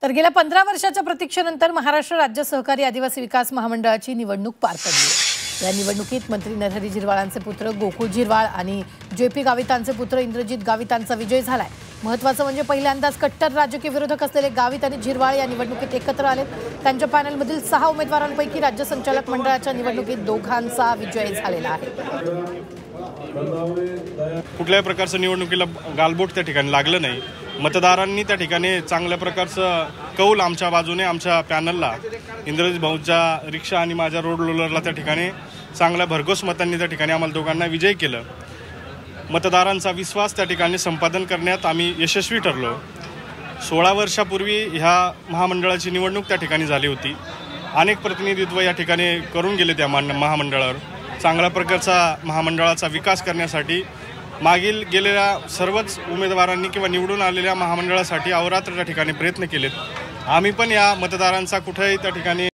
तर गेल्या 15 वर्षाच्या प्रतीक्षेनंतर महाराष्ट्र राज्य सहकारी आदिवासी विकास महामंडळाची निवडणूक पार पडली। या निवडणुकीत मंत्री नरहरी झिरवाळांचे पुत्र गोकुळ झिरवाळ आणि जेपी गावितांचे पुत्र इंद्रजित गावितांचा विजय झालाय। महत्त्वाचं म्हणजे पहिल्यांदाच कट्टर राजकीय विरोधक असलेले गावित आणि झिरवाळ या निवडणुकीत एकत्र आलेत। त्यांच्या पॅनलमधील 6 उमेदवारांपैकी राज्य संचालक मंडळाच्या निवडणुकीत दोघांचा विजय झालेला आहे। कुठल्याही प्रकारचं निवडणुकीला गालबोट त्या ठिकाणी लागलं नाही। मतदारांनी त्या ठिकाणी चांगल्या प्रकारचं कौल आमच्या बाजूने आमच्या पॅनलला इंद्रजित भाऊंच्या रिक्षा आणि माझ्या रोड रोलरला त्या ठिकाणी चांगल्या भरघोस मतांनी त्या ठिकाणी आम्हाला दोघांना विजय केलं। मतदारांचा विश्वास त्या ठिकाणी संपादन करण्यात आम्ही यशस्वी ठरलो। 16 वर्षापूर्वी ह्या महामंडळाची निवडणूक त्या ठिकाणी झाली होती। अनेक प्रतिनिधित्व या ठिकाणी करून गेले त्या महामंडळावर। चांगल्या प्रकारचा महामंडळाचा विकास करण्यासाठी मागील गेलेल्या सर्वच उमेदवारांनी किंवा निवडून आलेल्या महामंडळासाठी अहोरात्र त्या ठिकाणी प्रयत्न केलेत। आम्ही पण या मतदारांचा कुठेही त्या ठिकाणी